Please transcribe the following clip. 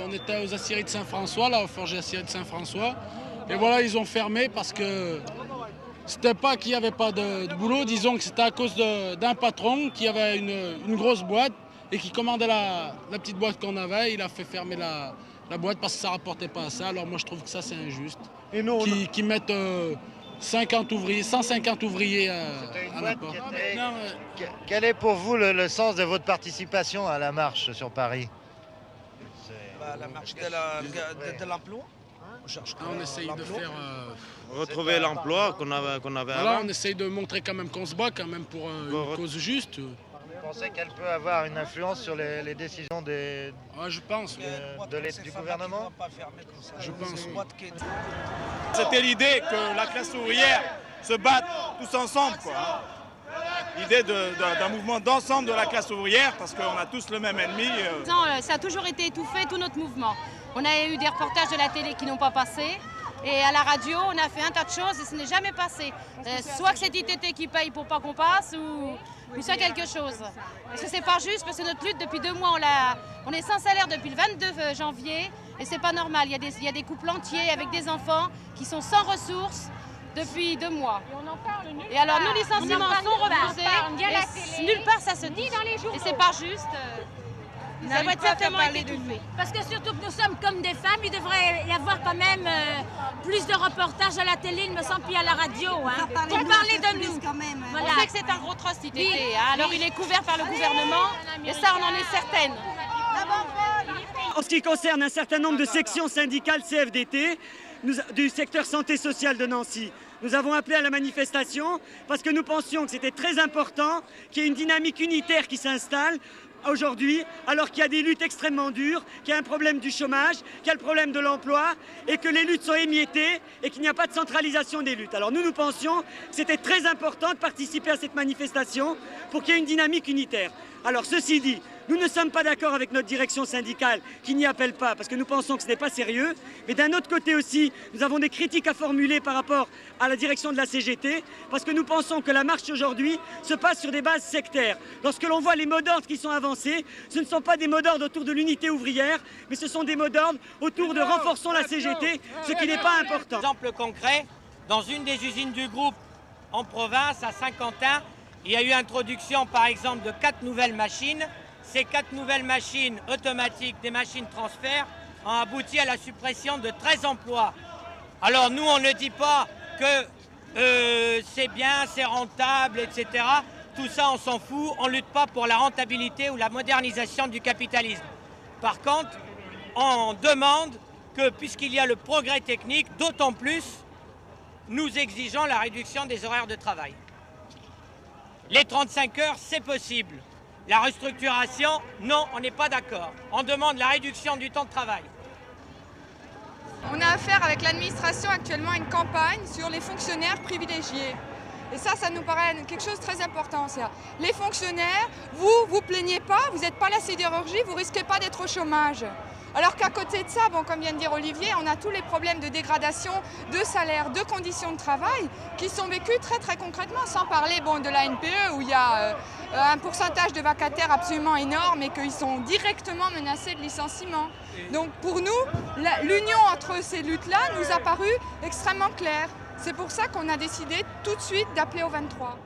On était aux aciéries de Saint-François, là, aux forges et aciéries de Saint-François. Et voilà, ils ont fermé parce que c'était pas qu'il n'y avait pas de boulot, disons que c'était à cause d'un patron qui avait une grosse boîte et qui commandait la petite boîte qu'on avait. Il a fait fermer la boîte parce que ça ne rapportait pas à ça. Alors moi, je trouve que ça, c'est injuste. Et nous, Qui mettent 50 ouvriers, 150 ouvriers c'était une à la boîte porte. qui était- Non, Quel est pour vous le sens de votre participation à la marche sur Paris? La marche de l'emploi. On cherche on essaye de faire... Retrouver l'emploi qu'on avait voilà, avant. on essaye de montrer quand même qu'on se bat quand même pour une cause juste. Vous pensez qu'elle peut avoir une influence sur les décisions Je pense. du gouvernement? Je pense, oui. C'était l'idée que la classe ouvrière se batte tous ensemble, quoi. L'idée d'un mouvement d'ensemble de la classe ouvrière, parce qu'on a tous le même ennemi. Ça a toujours été étouffé, tout notre mouvement. On a eu des reportages de la télé qui n'ont pas passé. Et à la radio, on a fait un tas de choses et ce n'est jamais passé. Soit que c'est ITT qui paye pour pas qu'on passe, ou soit quelque chose. Parce que c'est pas juste, parce que notre lutte, depuis 2 mois, on est sans salaire depuis le 22 janvier. Et c'est pas normal. Il y a des couples entiers avec des enfants qui sont sans ressources depuis 2 mois. Et alors, nos licenciements sont refusés. Nulle part, ça se dit. Et c'est pas juste. Ça va être certainement étouffé. Parce que surtout que nous sommes comme des femmes, il devrait y avoir quand même plus de reportages à la télé, il me semble, puis à la radio. Pour parler de nous. Quand même. Voilà. On sait que c'est un gros trust ITT. Alors il est couvert par le gouvernement, et ça on en est certaine. En ce qui concerne un certain nombre de sections syndicales CFDT, du secteur santé sociale de Nancy, nous avons appelé à la manifestation parce que nous pensions que c'était très important qu'il y ait une dynamique unitaire qui s'installe aujourd'hui, alors qu'il y a des luttes extrêmement dures, qu'il y a un problème du chômage, qu'il y a le problème de l'emploi et que les luttes sont émiettées et qu'il n'y a pas de centralisation des luttes. Alors nous pensions que c'était très important de participer à cette manifestation pour qu'il y ait une dynamique unitaire. Alors ceci dit, nous ne sommes pas d'accord avec notre direction syndicale qui n'y appelle pas parce que nous pensons que ce n'est pas sérieux. Mais d'un autre côté aussi, nous avons des critiques à formuler par rapport à la direction de la CGT parce que nous pensons que la marche aujourd'hui se passe sur des bases sectaires. Lorsque l'on voit les mots d'ordre qui sont avancés, ce ne sont pas des mots d'ordre autour de l'unité ouvrière, mais ce sont des mots d'ordre autour de renforçons la CGT, ce qui n'est pas important. Exemple concret, dans une des usines du groupe en province, à Saint-Quentin, il y a eu introduction par exemple de 4 nouvelles machines. Ces 4 nouvelles machines automatiques, des machines transfert, ont abouti à la suppression de 13 emplois. Alors nous, on ne dit pas que c'est bien, c'est rentable, etc. Tout ça, on s'en fout. On ne lutte pas pour la rentabilité ou la modernisation du capitalisme. Par contre, on demande que, puisqu'il y a le progrès technique, d'autant plus, nous exigeons la réduction des horaires de travail. Les 35 heures, c'est possible. La restructuration, non, on n'est pas d'accord. On demande la réduction du temps de travail. On a affaire avec l'administration actuellement à une campagne sur les fonctionnaires privilégiés. Et ça nous paraît quelque chose de très important. Les fonctionnaires, vous plaignez pas, vous n'êtes pas la sidérurgie, vous risquez pas d'être au chômage. Alors qu'à côté de ça, comme vient de dire Olivier, on a tous les problèmes de dégradation, de salaire, de conditions de travail qui sont vécus très très concrètement, sans parler de la NPE où il y a un pourcentage de vacataires absolument énorme et qu'ils sont directement menacés de licenciement. Donc pour nous, l'union entre ces luttes-là nous a paru extrêmement claire. C'est pour ça qu'on a décidé tout de suite d'appeler au 23.